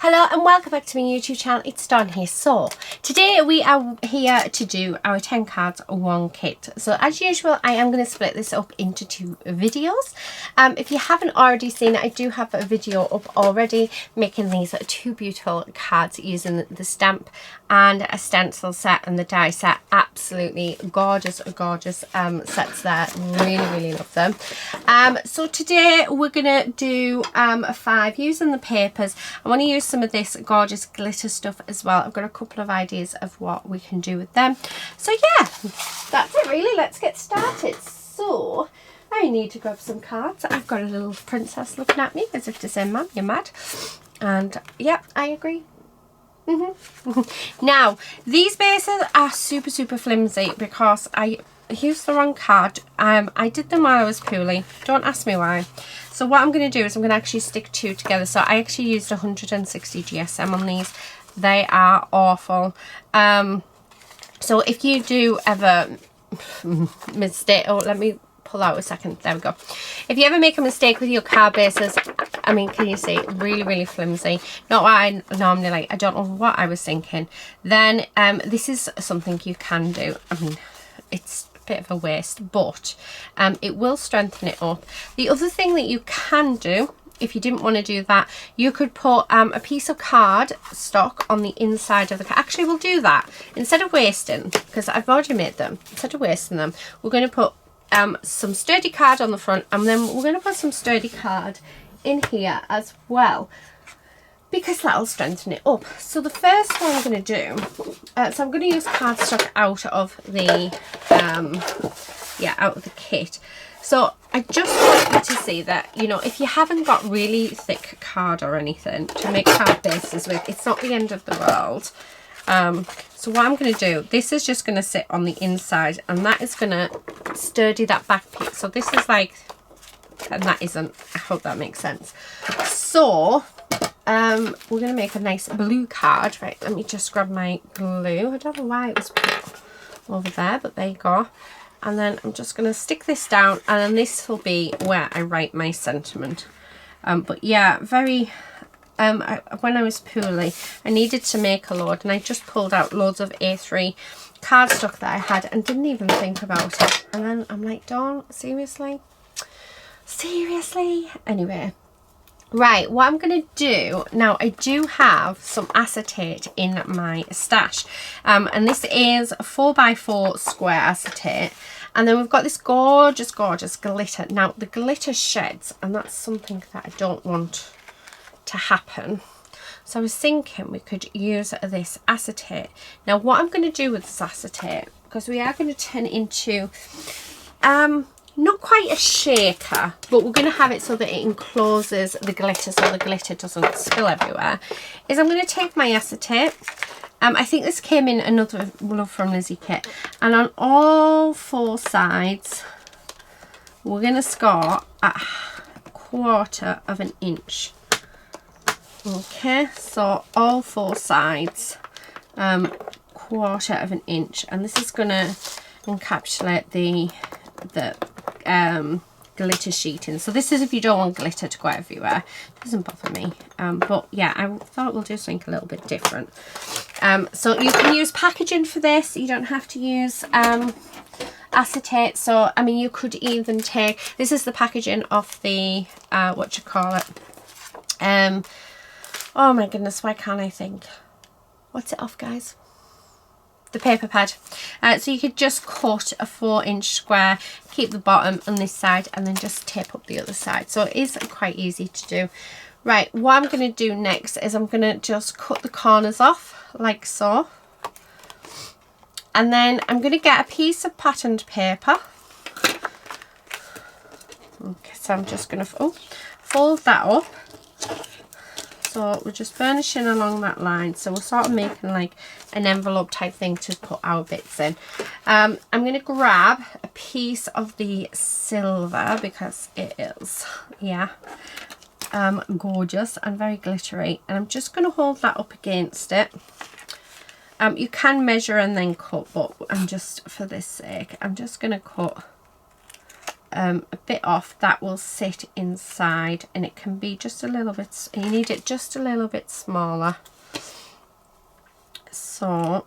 Hello and welcome back to my YouTube channel. It's Dawn here. So today we are here to do our 10 cards one kit. So as usual, I am going to split this up into two videos. If you haven't already seen it, I do have a video up already making these two beautiful cards using the stamp and a stencil set and the die set. Absolutely gorgeous sets there. Really love them. So today we're gonna do 5 using the papers. I want to use some of this gorgeous glitter stuff as well. I've got a couple of ideas of what we can do with them. So yeah, that's it really. Let's get started. So I need to grab some cards. I've got a little princess looking at me as if to say, "Mum, you're mad." And yeah, I agree. Now these bases are super flimsy because I used the wrong card. I did them while I was poorly. Don't ask me why. So what I'm going to do is I'm going to actually stick two together. So I actually used 160 GSM on these. They are awful. So if you do ever mistake, oh, let me pull out a second. There we go. If you ever make a mistake with your card bases, I mean, can you see, really flimsy? Not what I normally like. I don't know what I was thinking. Then this is something you can do. I mean, it's bit of a waste, but it will strengthen it up. The other thing that you can do, if you didn't want to do that, you could put a piece of card stock on the inside of the card. Actually, we'll do that instead of wasting, because I've already made them. Instead of wasting them, we're going to put some sturdy card on the front, and then we're going to put some sturdy card in here as well, because that'll strengthen it up. So the first one I'm going to do, so I'm going to use cardstock out of the out of the kit. So I just want you to see that, you know, if you haven't got really thick card or anything to make card bases with, it's not the end of the world. So what I'm going to do, this is just going to sit on the inside, and that is going to sturdy that back piece. So this is like, and that isn't. I hope that makes sense. So we're going to make a nice blue card. Right, let me just grab my glue. I don't know why it was put over there, but there you go. And then I'm just going to stick this down, and then this will be where I write my sentiment. But yeah, very when I was poorly, I needed to make a load, and I just pulled out loads of A3 cardstock that I had and didn't even think about it. And then I'm like, Dawn, seriously? Anyway, right, what I'm going to do now, I do have some acetate in my stash, and this is a 4x4 square acetate, and then we've got this gorgeous glitter. Now the glitter sheds, and that's something that I don't want to happen. So I was thinking we could use this acetate. Now what I'm going to do with this acetate, because we are going to turn it into not quite a shaker, but we're going to have it so that it encloses the glitter so the glitter doesn't spill everywhere, is I'm going to take my acetate. I think this came in another Love from Lizi kit, and on all 4 sides we're going to score at 1/4 of an inch. Okay, so all 4 sides 1/4 of an inch, and this is going to encapsulate the glitter sheeting. So this is if you don't want glitter to go everywhere. It doesn't bother me, but yeah, I thought we'll do something a little bit different. So you can use packaging for this. You don't have to use acetate. So I mean, you could even take, this is the packaging of the what you call it, oh my goodness, why can't I think? What's it off, guys? The paper pad. So you could just cut a 4-inch square, keep the bottom on this side, and then just tape up the other side. So it is quite easy to do. Right, what I'm going to do next is I'm going to just cut the corners off like so. And then I'm going to get a piece of patterned paper. Okay, so I'm just going to fold that up. So we're just burnishing along that line. So we're sort of making like an envelope type thing to put our bits in. I'm going to grab a piece of the silver because it is, yeah, gorgeous and very glittery. And I'm just going to hold that up against it. You can measure and then cut, but I'm just, for this sake, I'm just going to cut a bit off, that will sit inside, and it can be just a little bit, you need it just a little bit smaller. So,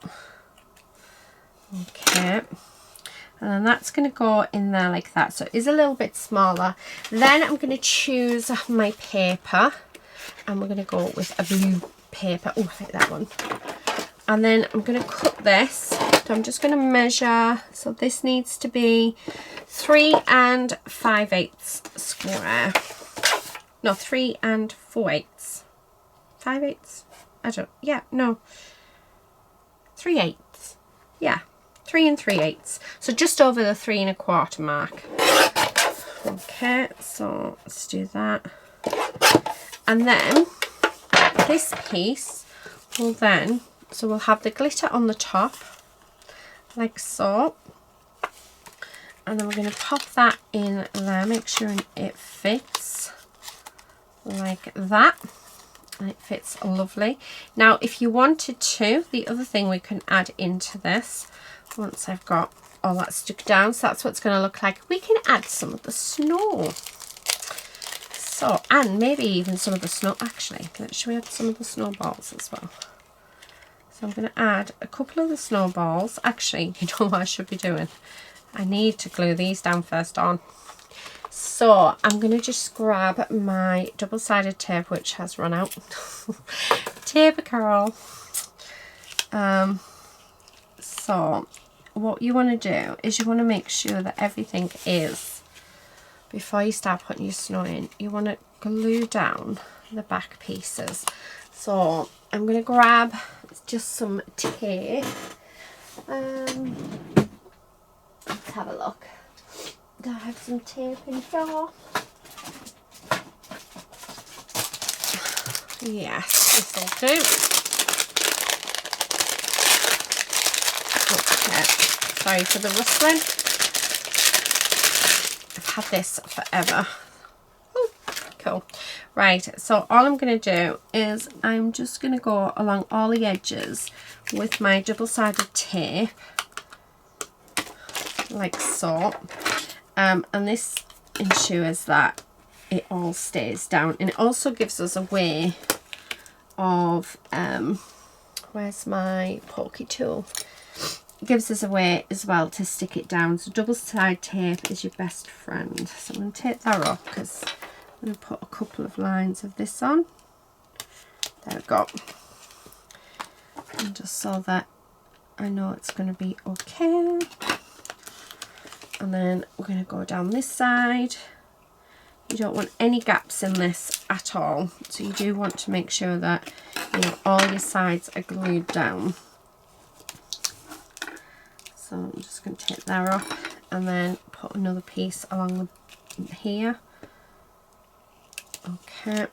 okay, and then that's going to go in there like that, so it is a little bit smaller. Then I'm going to choose my paper, and we're going to go with a blue paper. Oh, I like that one. And then I'm going to cut this. So I'm just going to measure. So this needs to be 3 5/8 square. No, 3 4/8. 5/8? I don't, yeah, no. 3/8. Yeah, 3 3/8. So just over the 3 1/4 mark. Okay, so let's do that. And then this piece will then, so we'll have the glitter on the top, like so. And then we're going to pop that in there, make sure it fits like that. And it fits lovely. Now, if you wanted to, the other thing we can add into this, once I've got all that stuck down, so that's what it's going to look like, we can add some of the snow. So, and maybe even some of the snow, actually, should we add some of the snowballs as well? So I'm going to add a couple of the snowballs. Actually, you know what I should be doing? I need to glue these down first on. So I'm going to just grab my double-sided tape, which has run out. Tape curl. So what you want to do is you want to make sure that everything is, before you start putting your snow in, you want to glue down the back pieces. So I'm going to grab just some tape. Let's have a look. Do I have some tape in here? Yes, this will do. Okay, sorry for the rustling. I've had this forever. Ooh, cool. Right, so all I'm going to do is I'm just going to go along all the edges with my double-sided tape, like so. And this ensures that it all stays down, and it also gives us a way of where's my pokey tool? It gives us a way as well to stick it down. So double-sided tape is your best friend. So I'm going to take that off because I'm going to put a couple of lines of this on. There we go. And just so that I know it's going to be okay. And then we're going to go down this side. You don't want any gaps in this at all, so you do want to make sure that, you know, all your sides are glued down. So I'm just going to take that off and then put another piece along here. Okay.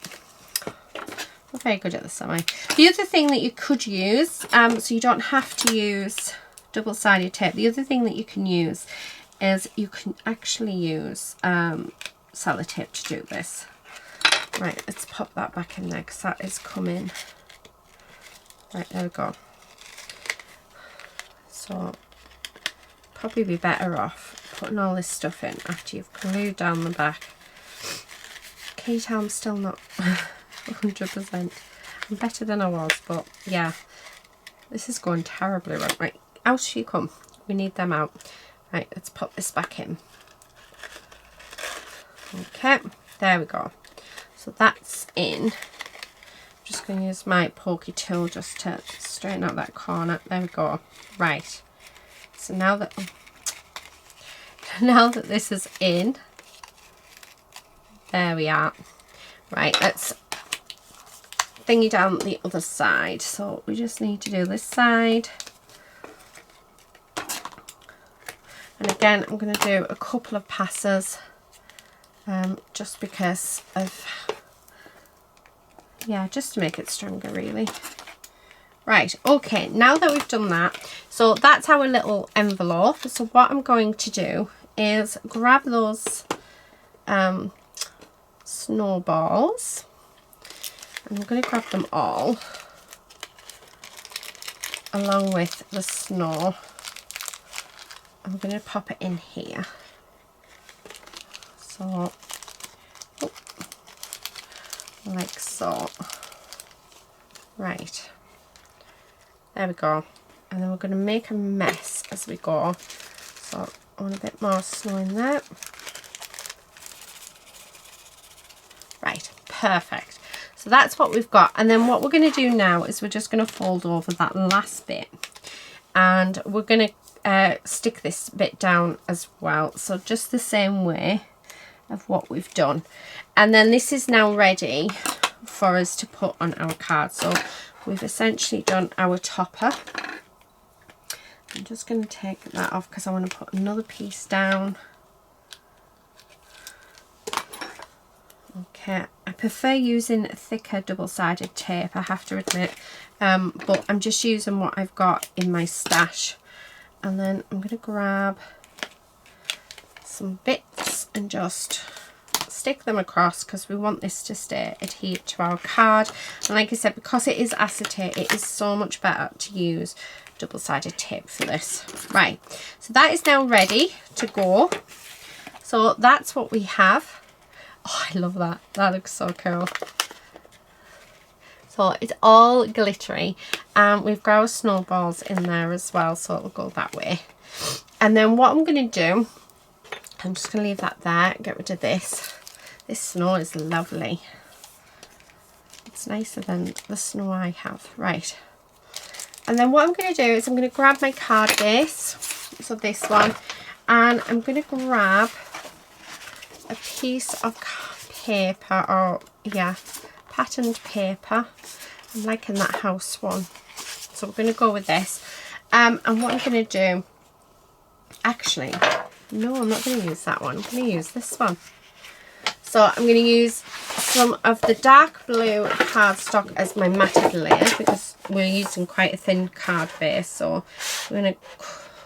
I'm very good at this, am I? The other thing that you could use, so you don't have to use double-sided tape, the other thing that you can use is you can actually use sellotape to do this. Right, let's pop that back in there because that is coming. Right, there we go. So probably be better off putting all this stuff in after you've glued down the back. Can you tell I'm still not 100%? I'm better than I was, but yeah, this is going terribly wrong. Right, out you come. We need them out. Right, let's put this back in. Okay, there we go. So that's in. I'm just going to use my pokey tool just to straighten out that corner. There we go. Right. So now that this is in, there we are. Right, let's thingy down the other side. So we just need to do this side. And again, I'm going to do a couple of passes, just because of, yeah, just to make it stronger really. Right, okay, now that we've done that, so that's our little envelope. So what I'm going to do is grab those snowballs, and I'm going to grab them all along with the snow. I'm going to pop it in here. So, oh, like so. Right, there we go. And then we're going to make a mess as we go. So I want a bit more snow in there. Right, perfect. So that's what we've got. And then what we're going to do now is we're just going to fold over that last bit. And we're going to stick this bit down as well. So just the same way of what we've done. And then this is now ready for us to put on our card. So we've essentially done our topper. I'm just going to take that off because I want to put another piece down. Okay, I prefer using thicker double-sided tape, I have to admit, but I'm just using what I've got in my stash. And then I'm going to grab some bits and just stick them across because we want this to stay adhered to our card. And like I said, because it is acetate, it is so much better to use double-sided tape for this. Right, so that is now ready to go. So that's what we have. Oh, I love that. That looks so cool. So it's all glittery, and we've got our snowballs in there as well, so it'll go that way. And then what I'm going to do, I'm just going to leave that there, get rid of this. This snow is lovely. It's nicer than the snow I have. Right. And then what I'm going to do is I'm going to grab my card base, so this one, and I'm going to grab a piece of paper, or yeah, patterned paper. I'm liking that house one, so we're going to go with this. And what I'm going to do, actually, no, I'm not going to use that one. I'm going to use this one. So I'm going to use some of the dark blue cardstock as my matted layer because we're using quite a thin card base. So I'm going to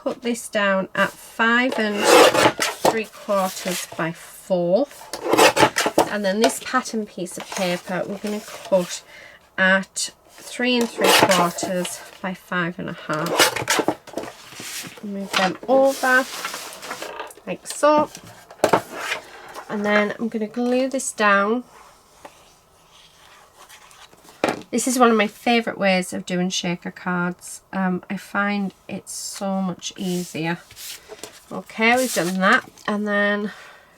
cut this down at 5 3/4 by 4. And then this pattern piece of paper we're going to cut at 3 3/4 by 5.5. Move them over like so. And then I'm going to glue this down. This is one of my favourite ways of doing shaker cards. I find it's so much easier. Okay, we've done that. And then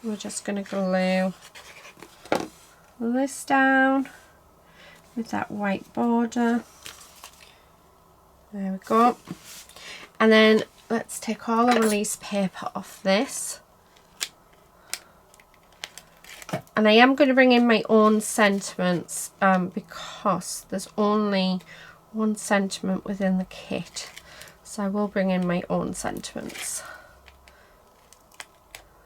we're just going to glue this down with that white border. There we go. And then let's take all the release paper off this. And I am going to bring in my own sentiments because there's only one sentiment within the kit. So I will bring in my own sentiments.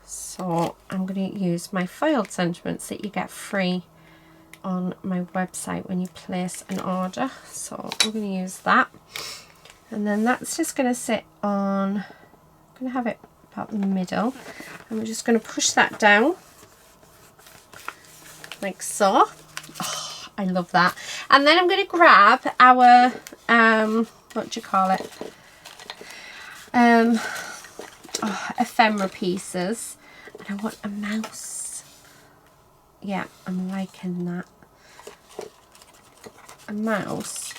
So I'm going to use my foiled sentiments that you get free on my website when you place an order. So I'm going to use that. And then that's just going to sit on, I'm going to have it about the middle. And we're just going to push that down. Like so. Oh, I love that. And then I'm going to grab our what do you call it, ephemera pieces, and I want a mouse. Yeah, I'm liking that. A mouse.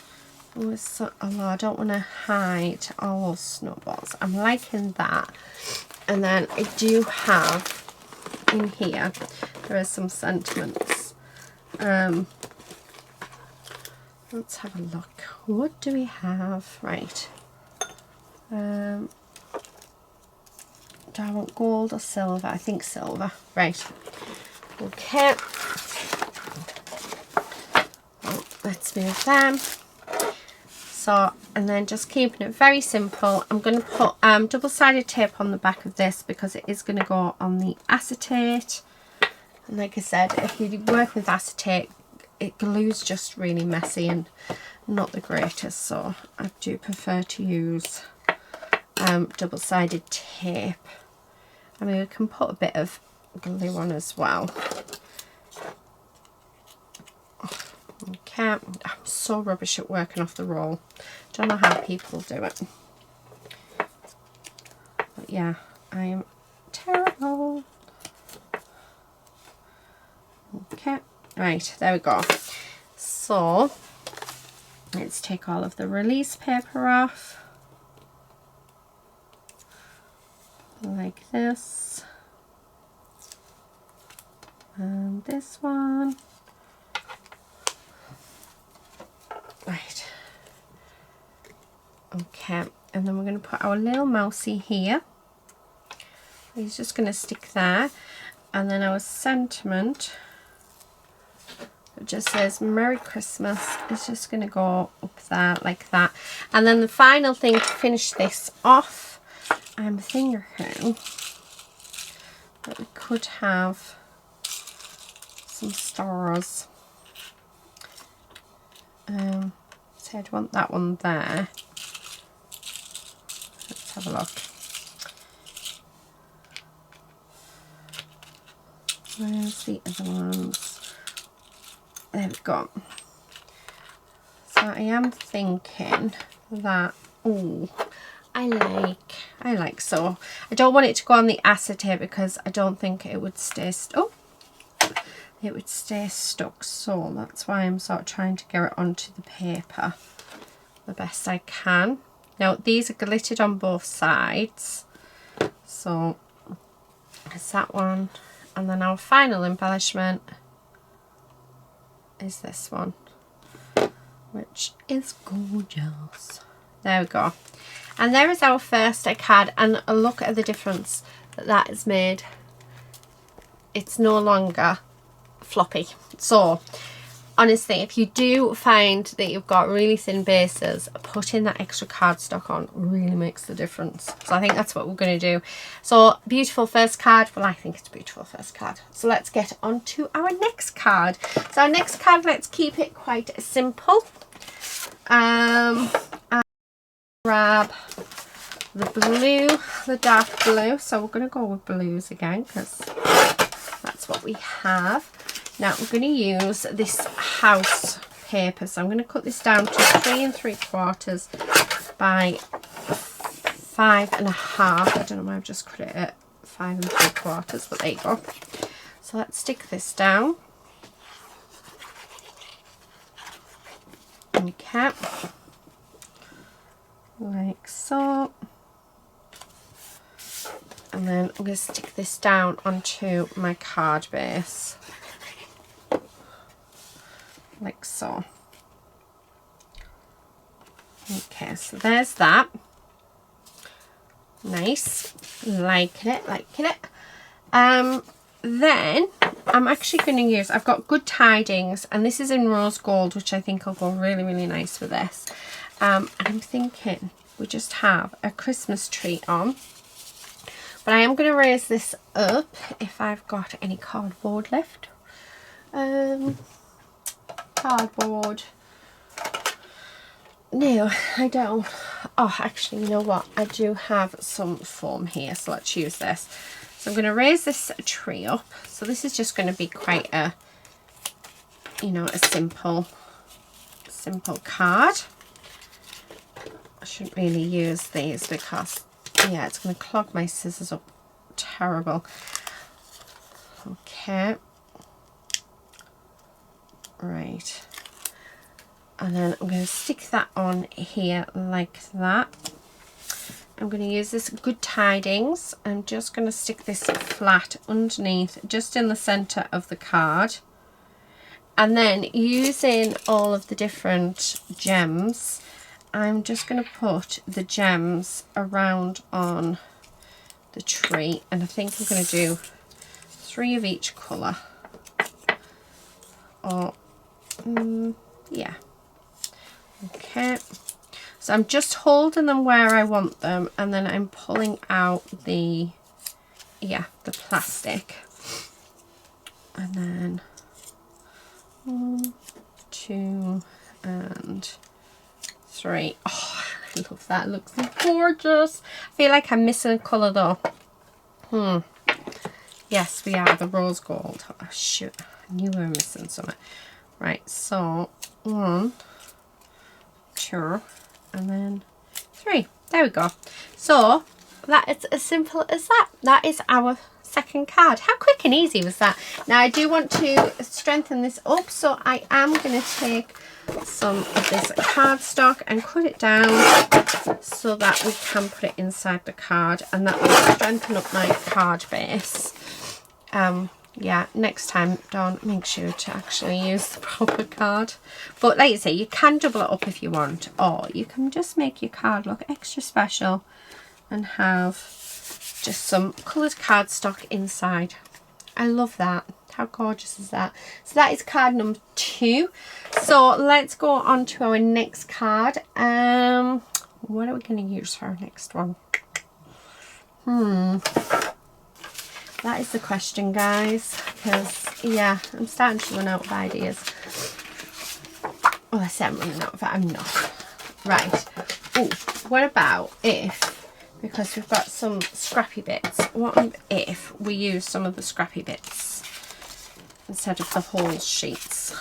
Oh, although I don't want to hide all those snowballs. I'm liking that. And then I do have in here, there are some sentiments. Let's have a look. What do we have? Right. Do I want gold or silver? I think silver. Right. Okay. Well, let's move them. So, and then just keeping it very simple, I'm going to put double-sided tape on the back of this because it is going to go on the acetate. And like I said, if you work with acetate, it glues just really messy and not the greatest. So I do prefer to use double-sided tape. I mean, we can put a bit of glue on as well. Okay, I'm so rubbish at working off the roll. Don't know how people do it. But yeah, I am terrible. Okay, right, there we go. So let's take all of the release paper off like this, and this one. Right, okay, and then we're going to put our little mousey here. He's just going to stick there, and then our sentiment, it just says Merry Christmas, is just going to go up there like that. And then the final thing to finish this off, I'm thinking that we could have some stars. So I'd want that one there. Let's have a look. Where's the other ones? There we go. So I am thinking that, oh, I like so. I don't want it to go on the acetate because I don't think it would stay it would stay stuck, so that's why I'm sort of trying to get it onto the paper the best I can. Now these are glittered on both sides, so it's that one, and then our final embellishment is this one, which is gorgeous. There we go, and there is our first card, and a look at the difference that has made. It's no longer floppy. So honestly, if you do find that you've got really thin bases, putting that extra cardstock on really makes the difference. So I think that's what we're going to do. So beautiful first card. Well, I think it's a beautiful first card. So let's get on to our next card. So our next card, let's keep it quite simple. I'll grab the blue, the dark blue. So we're going to go with blues again because that's what we have. Now we're going to use this house paper, so I'm going to cut this down to 3 3/4 by 5.5. I don't know why I've just cut it at 5 3/4, but there you go. So let's stick this down. Okay, like so. And then I'm going to stick this down onto my card base. Like so. Okay, so there's that. Nice. Liking it. Then I'm actually going to use, I've got Good Tidings, and this is in rose gold, which I think will go really, really nice with this. And I'm thinking we just have a Christmas tree on. But I am going to raise this up if I've got any cardboard left. Cardboard. No, I don't. Oh, actually, you know what? I do have some foam here, so let's use this. So I'm going to raise this tree up. So this is just going to be quite a, you know, a simple card. I shouldn't really use these because, yeah, it's going to clog my scissors up terrible. Okay. Right, and then I'm going to stick that on here like that. I'm going to use this Good Tidings. I'm just going to stick this flat underneath, just in the center of the card, and then using all of the different gems, I'm just going to put the gems around on the tree, and I think I'm going to do 3 of each color, or yeah. Okay, so I'm just holding them where I want them, and then I'm pulling out the plastic, and then 1, 2 and 3. Oh, I love that. It looks gorgeous. I feel like I'm missing a colour though. Yes, we are, the rose gold. Oh shoot, I knew we were missing something. Right, so 1, 2, and then 3. There we go. So that is as simple as that. That is our second card. How quick and easy was that? Now I do want to strengthen this up, so I am going to take some of this cardstock and cut it down so that we can put it inside the card, and that will strengthen up my card base. Yeah, next time don't make sure to actually use the proper card. But like I say, you can double it up if you want, or you can just make your card look extra special and have just some coloured cardstock inside. I love that. How gorgeous is that? So that is card number 2. So let's go on to our next card. What are we going to use for our next one? That is the question, guys, because yeah, I'm starting to run out of ideas. Well, I say I'm running out of it, I'm not. Right. Oh, what about if, because we've got some scrappy bits, what if we use some of the scrappy bits instead of the whole sheets?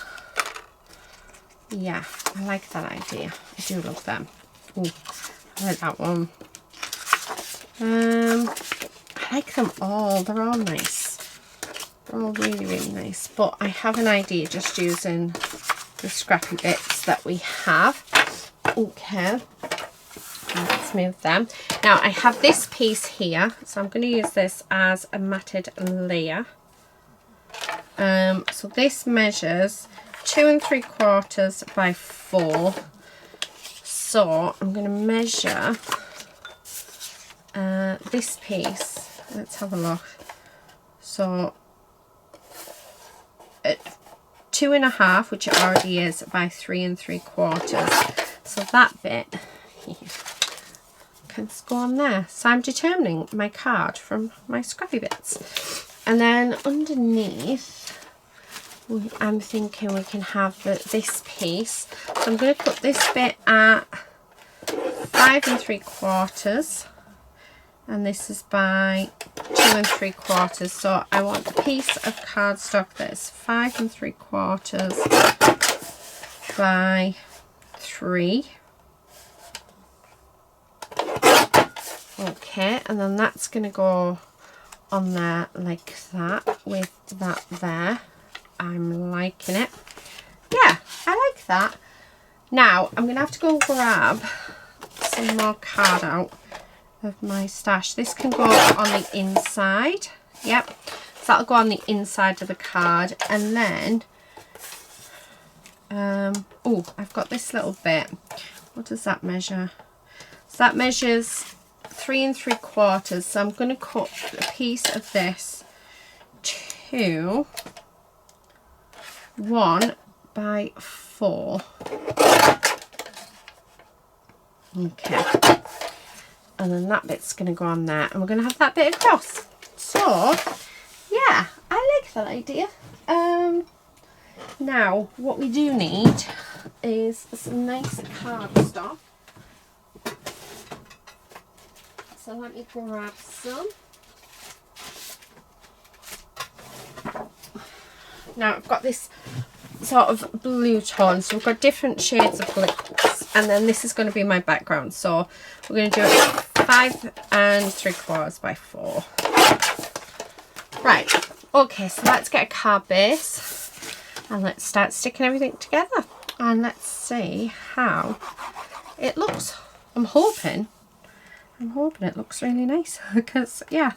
Yeah, I like that idea. I do love them. Oh, I like that one. I like them all. They're all nice. They're all really, really nice. But I have an idea just using the scrappy bits that we have. Okay. Let's move them. Now I have this piece here. So I'm going to use this as a matted layer. So this measures 2 3/4 by 4. So I'm going to measure this piece. Let's have a look. So 2.5, which it already is, by 3 3/4. So that bit can go on there. So I'm determining my card from my scrappy bits. And then underneath, I'm thinking we can have this piece. So I'm going to cut this bit at 5 3/4. And this is by 2 3/4. So I want a piece of cardstock that is 5 3/4 by 3. Okay, and then that's going to go on there like that, with that there. I'm liking it. Yeah, I like that. Now I'm going to have to go and grab some more card out of my stash. This can go on the inside. Yep, so that'll go on the inside of the card. And then oh, I've got this little bit. What does that measure? So that measures 3 3/4. So I'm going to cut a piece of this to 1 by 4. Okay, and then that bit's going to go on there, and we're going to have that bit across. So yeah, I like that idea. Now what we do need is some nice cardstock. So let me grab some. Now I've got this sort of blue tone, so we've got different shades of blues, and then this is going to be my background. So we're going to do it 5 3/4 by 4. Right, okay, so let's get a card base and let's start sticking everything together, and let's see how it looks. I'm hoping it looks really nice, because yeah,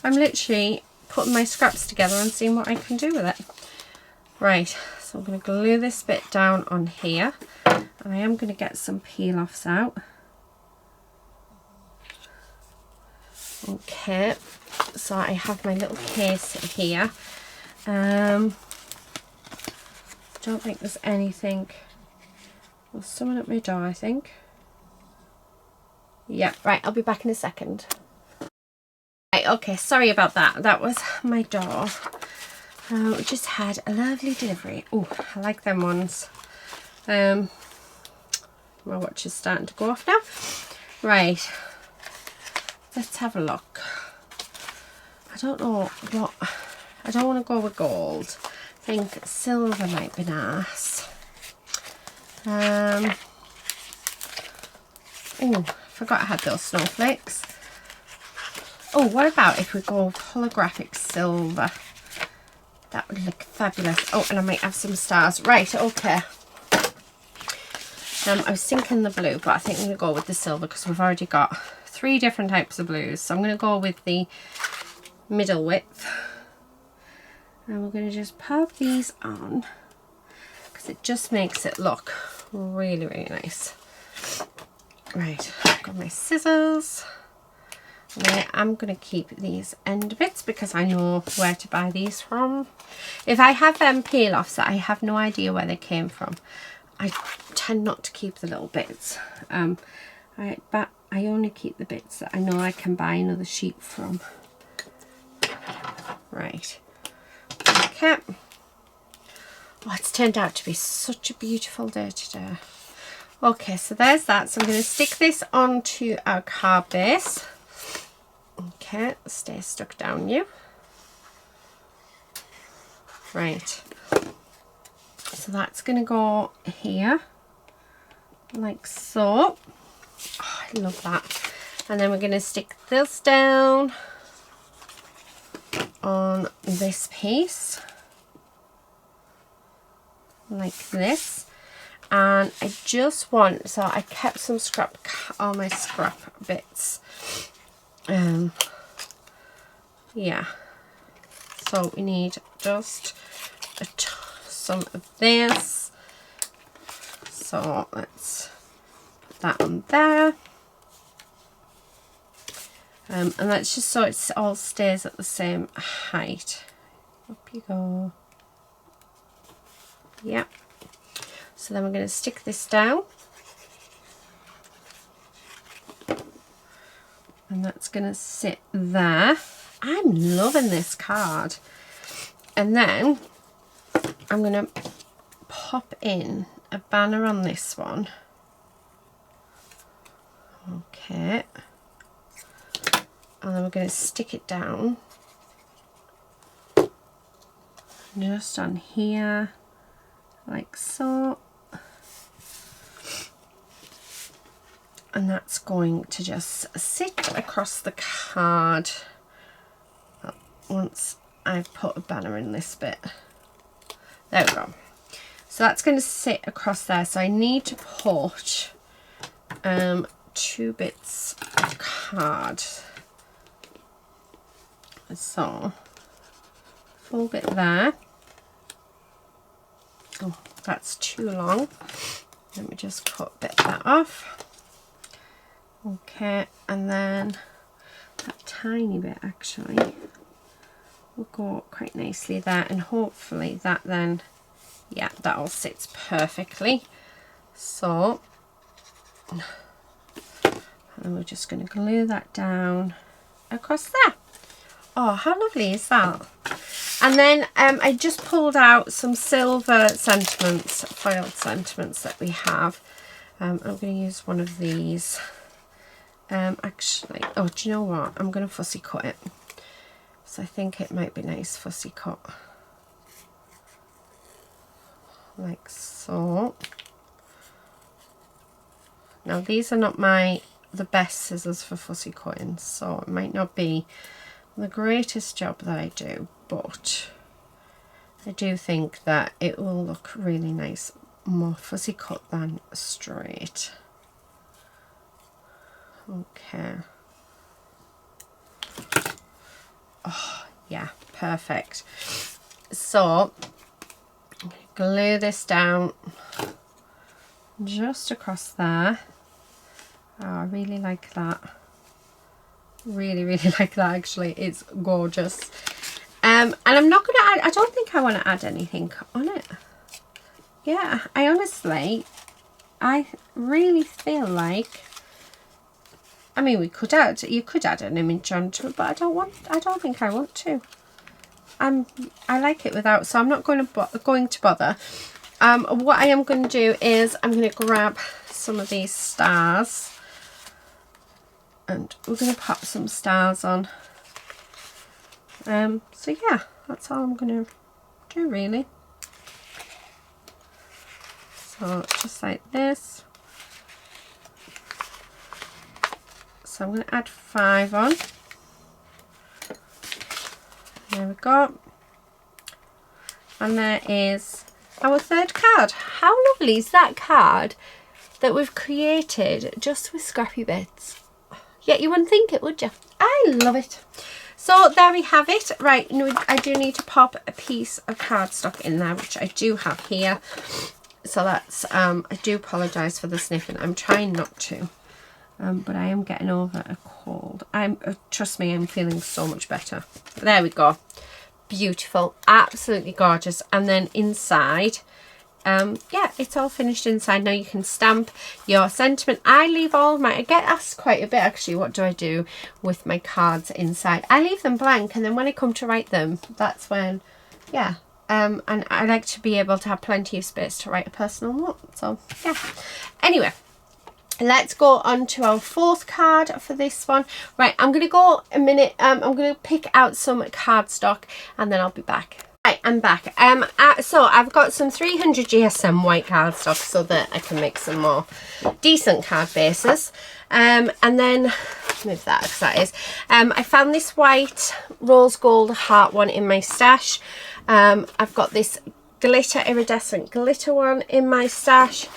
I'm literally putting my scraps together and seeing what I can do with it. Right, so I'm going to glue this bit down on here, and I am going to get some peel offs out. Okay, so I have my little case here. Don't think there's anything. There's someone at my door, I think. Yeah, right, I'll be back in a second. Right, okay, sorry about that. That was my door. We just had a lovely delivery. Oh, I like them ones. My watch is starting to go off now. Right, let's have a look. I don't know what, I don't want to go with gold. I think silver might be nice. Oh, forgot I had those snowflakes. Oh, what about if we go holographic silver? That would look fabulous. Oh, and I might have some stars. Right, okay. I was thinking the blue, but I think I'm going to go with the silver because we've already got 3 different types of blues. So I'm going to go with the middle width. And we're going to just pop these on because it just makes it look really, really nice. Right, I've got my scissors. Now I'm going to keep these end bits because I know where to buy these from. If I have peel offs that I have no idea where they came from, I tend not to keep the little bits. But I only keep the bits that I know I can buy another sheet from. Right. Okay. Oh, it's turned out to be such a beautiful day today. Okay, so there's that. So I'm going to stick this onto our card base. Okay, stay stuck down you. Right. So that's going to go here, like so. Oh, I love that. And then we're going to stick this down on this piece, like this. And I just want, so I kept some all my scrap bits. Yeah. So we need just some of this. So let's put that on there. And that's just so it all stays at the same height. Up you go. Yep. So then we're going to stick this down. And that's going to sit there. I'm loving this card. And then I'm going to pop in a banner on this one. Okay. And then we're going to stick it down. Just on here. Like so. And that's going to just sit across the card once I've put a banner in this bit. There we go. So that's going to sit across there. So I need to put 2 bits of card. So full bit there. Oh, that's too long. Let me just cut a bit of that off. Okay, and then that tiny bit actually will go quite nicely there, and hopefully that then, yeah, that all sits perfectly. So, and we're just going to glue that down across there. Oh, how lovely is that? And then I just pulled out some silver sentiments, foiled sentiments that we have. I'm going to use one of these. Actually, oh, do you know what? I'm going to fussy cut it. So I think it might be nice fussy cut. Like so. Now these are not the best scissors for fussy cutting, so it might not be the greatest job that I do, but I do think that it will look really nice, more fussy cut than straight. Okay. Oh, yeah, perfect. So, glue this down just across there. Oh, I really like that. Really, really like that actually. It's gorgeous. And I'm not going to add, I don't think I want to add anything on it. Yeah, I really feel like, I mean, you could add an image onto it, but I don't think I want to. I like it without, so I'm not going to bother. What I am going to do is I'm going to grab some of these stars, and we're going to pop some stars on. So yeah, that's all I'm going to do really. So just like this. So I'm going to add 5 on. There we go. And there is our third card. How lovely is that card that we've created just with scrappy bits? Yet you wouldn't think it, would you? I love it. So there we have it. Right, I do need to pop a piece of cardstock in there, which I do have here. So that's, I do apologise for the sniffing. I'm trying not to. But I am getting over a cold. Trust me, I'm feeling so much better. There we go. Beautiful. Absolutely gorgeous. And then inside, yeah, it's all finished inside. Now you can stamp your sentiment. I leave all of my, I get asked quite a bit actually, what do I do with my cards inside? I leave them blank, and then when I come to write them, that's when, yeah. And I like to be able to have plenty of space to write a personal note. So yeah. Anyway, let's go on to our fourth card for this one. Right, I'm going to go a minute. I'm going to pick out some cardstock and then I'll be back. Right, I'm back. So I've got some 300 GSM white cardstock so that I can make some more decent card bases. And then, move that because that is. I found this white rose gold heart one in my stash. I've got this glitter, iridescent glitter one in my stash.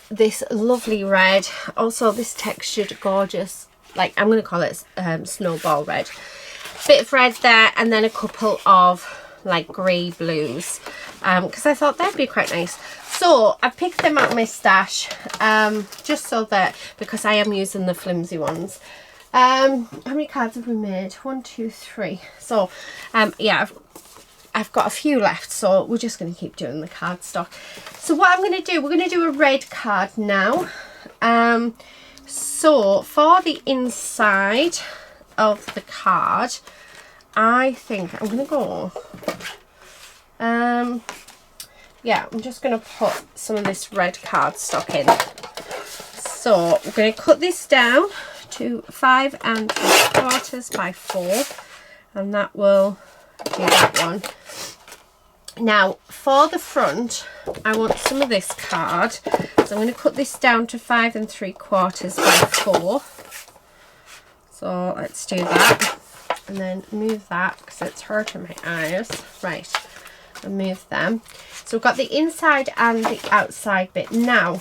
This lovely red, also this textured gorgeous, like I'm going to call it snowball red. Bit of red there, and then a couple of like grey blues, because I thought that'd be quite nice. So I picked them out of my stash, just so that, because I am using the flimsy ones. How many cards have we made? 1, 2, 3. So yeah, I've got a few left, so we're just going to keep doing the cardstock. So what I'm going to do, we're going to do a red card now. So for the inside of the card, I think I'm going to go, yeah, I'm just going to put some of this red cardstock in. So we're going to cut this down to 5 3/4 by 4, and that will do that one. Now for the front, I want some of this card, so I'm going to cut this down to 5 3/4 by 4. So let's do that, and then move that because it's hurting my eyes. Right, and move them. So we've got the inside and the outside bit. Now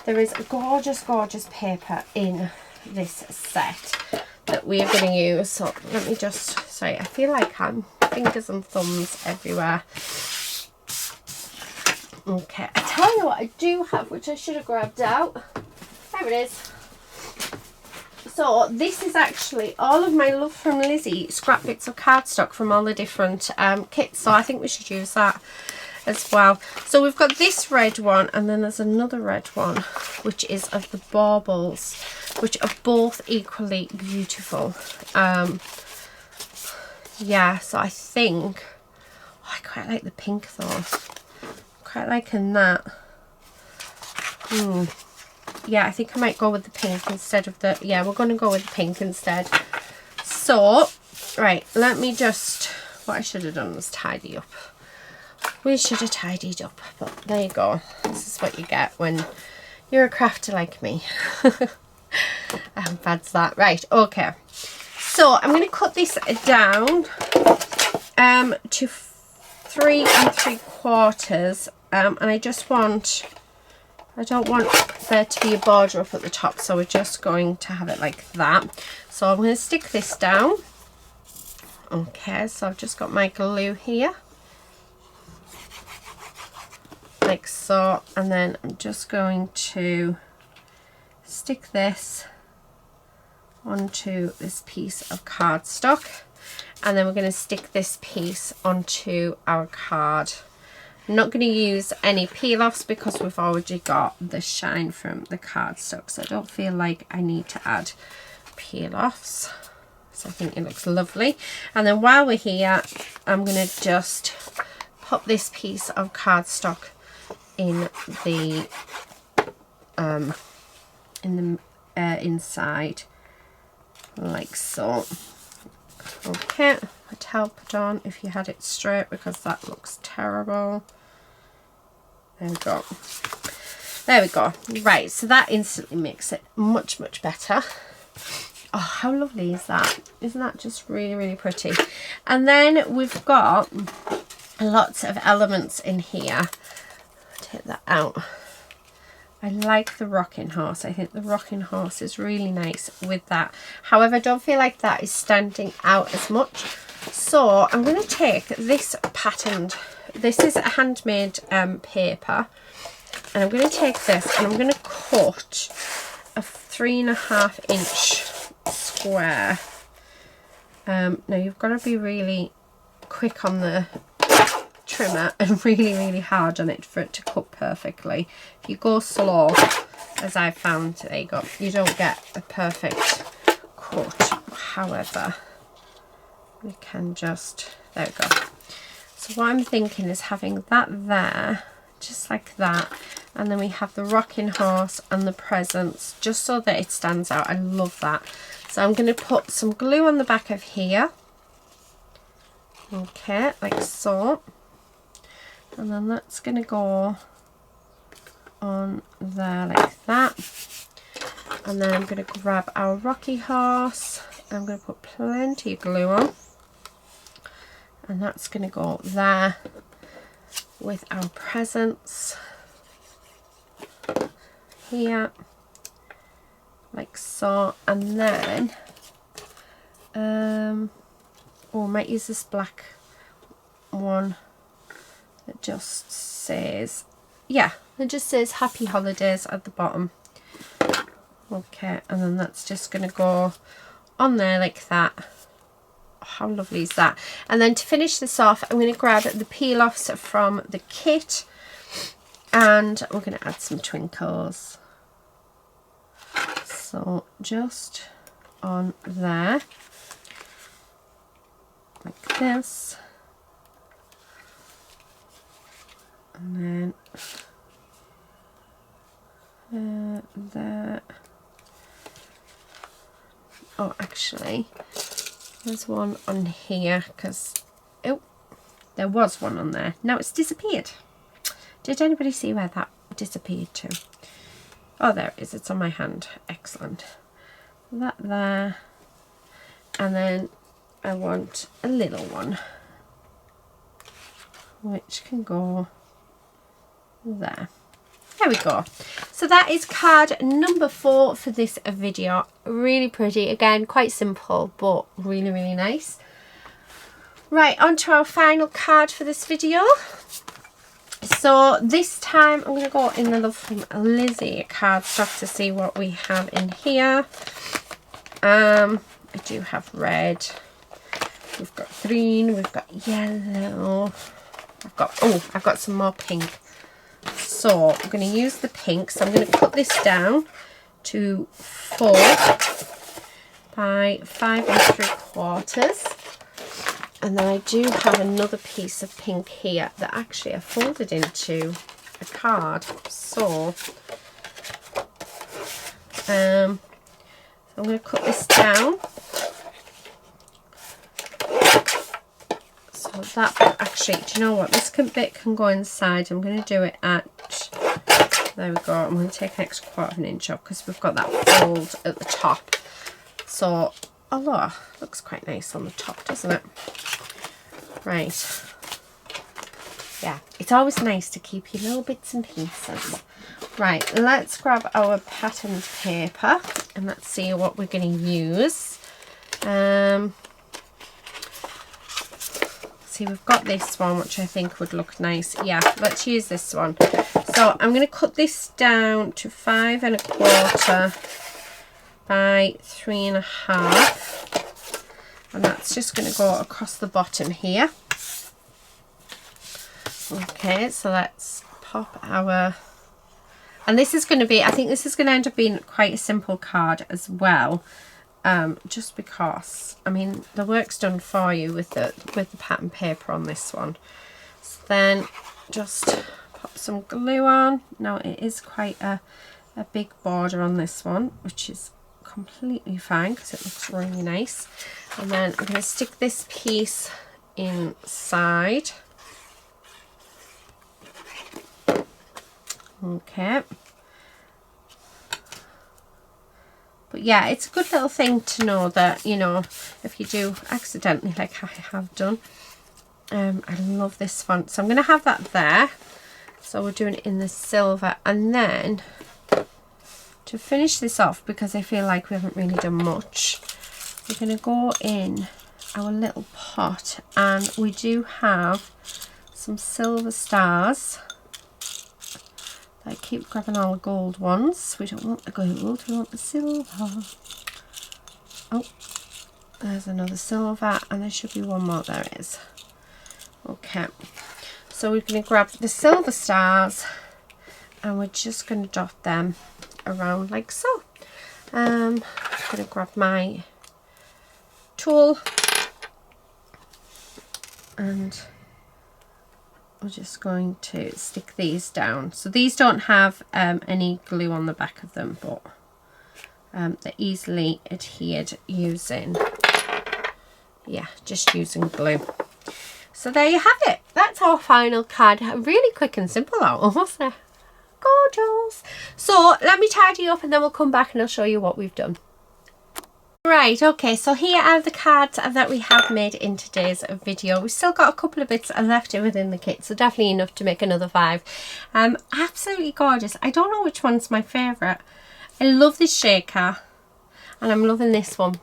there is a gorgeous paper in this set that we're going to use. So let me just, sorry, I feel like I'm fingers and thumbs everywhere. Okay, I tell you what I do have, which I should have grabbed out. There it is. So this is actually all of my Love from Lizi scrap bits of cardstock from all the different kits. So I think we should use that as well. So we've got this red one, and then there's another red one, which is of the baubles, which are both equally beautiful. Yeah, so I think, oh, I quite like the pink though. Quite liking that. Yeah, I think I might go with the pink instead of the, yeah, we're going to go with the pink instead. So, right, let me just, what I should have done was tidy up. We should have tidied up, but there you go. This is what you get when you're a crafter like me. How bad's that? Right, okay. So I'm going to cut this down to 3 3/4, and I just want, I don't want there to be a border up at the top, so we're just going to have it like that. So I'm going to stick this down. Okay, so I've just got my glue here, like so, and then I'm just going to stick this onto this piece of cardstock, and then we're going to stick this piece onto our card. I'm not going to use any peel-offs because we've already got the shine from the cardstock, so I don't feel like I need to add peel-offs. So I think it looks lovely. And then while we're here, I'm going to just pop this piece of cardstock in the inside, like so. Okay, a towel put on if you had it straight, because that looks terrible. There we go. There we go. Right, so that instantly makes it much better. Oh, how lovely is that? Isn't that just really, really pretty? And then we've got lots of elements in here. Take that out. I like the rocking horse. I think the rocking horse is really nice with that. However, I don't feel like that is standing out as much. So I'm going to take this patterned, this is a handmade paper. And I'm going to take this and I'm going to cut a 3.5 inch square. Now you've got to be really quick on the trimmer and really, really hard on it for it to cut perfectly. If you go slow, as I found, there you go, you don't get a perfect cut. However, we can just, there we go. So what I'm thinking is having that there, just like that, and then we have the rocking horse and the presents, just so that it stands out. I love that. So I'm going to put some glue on the back of here, okay, like so, and then that's going to go on there like that. And then I'm going to grab our rocky horse, I'm going to put plenty of glue on, and that's going to go there with our presents here, like so. And then oh, I might use this black one that just says, yeah, it just says happy holidays at the bottom. Okay, and then that's just going to go on there like that. Oh, how lovely is that? And then to finish this off, I'm going to grab the peel-offs from the kit, and we're going to add some twinkles. So just on there, like this. And then there. Oh, actually, there's one on here because, oh, there was one on there. Now it's disappeared. Did anybody see where that disappeared to? Oh, there it is. It's on my hand. Excellent. That there. And then I want a little one, which can go there. There we go. So that is card number 4 for this video. Really pretty. Again, quite simple, but really, really nice. Right, on to our final card for this video. So this time I'm going to go in the Love from Lizi cardstock to see what we have in here. I do have red. We've got green. We've got yellow. I've got some more pink. So I'm going to use the pink. So I'm going to cut this down to 4 by 5 3/4. And then I do have another piece of pink here that actually I folded into a card. So, I'm going to cut this down. So that bit, actually, do you know what? This bit can go inside. I'm going to do it at, there we go. I'm going to take an extra 1/4 inch off because we've got that fold at the top. So, although, looks quite nice on the top, doesn't it? Right. Yeah, it's always nice to keep your little bits and pieces. Right, let's grab our patterned paper and let's see what we're going to use. See, we've got this one, which I think would look nice. Yeah, let's use this one. So I'm going to cut this down to 5 1/4 by 3 1/2. And that's just going to go across the bottom here. Okay, so let's pop our, and this is going to be, I think this is going to end up being quite a simple card as well, just because, I mean, the work's done for you with the pattern paper on this one. So then just pop some glue on. Now it is quite a big border on this one, which is completely fine because it looks really nice. And then I'm going to stick this piece inside. Okay. But yeah, it's a good little thing to know that, you know, if you do accidentally, like I have done. I love this font. So I'm going to have that there. So we're doing it in the silver. And then to finish this off, because I feel like we haven't really done much, we're going to go in our little pot. And we do have some silver stars. I keep grabbing all the gold ones. We don't want the gold, we want the silver. Oh, there's another silver, and there should be one more. There it is. Okay, so we're going to grab the silver stars, and we're just going to dot them around like so. I'm going to grab my tool, and we're just going to stick these down. So these don't have any glue on the back of them, but they're easily adhered using, yeah, just using glue. So there you have it. That's our final card. Really quick and simple that one, wasn't it? Gorgeous. So let me tidy up and then we'll come back and I'll show you what we've done. Right, okay, so here are the cards that we have made in today's video. We've still got a couple of bits left within the kit, so definitely enough to make another 5. Absolutely gorgeous. I don't know which one's my favourite. I love this shaker, and I'm loving this one.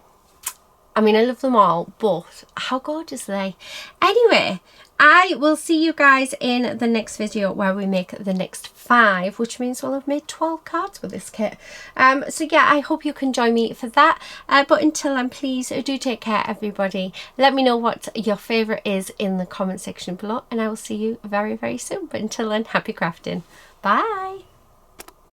I mean, I love them all, but how gorgeous are they? Anyway, I will see you guys in the next video where we make the next 5, which means we'll have made 12 cards with this kit. So yeah, I hope you can join me for that. But until then, please do take care, everybody. Let me know what your favourite is in the comment section below, and I will see you very, very soon. But until then, happy crafting. Bye.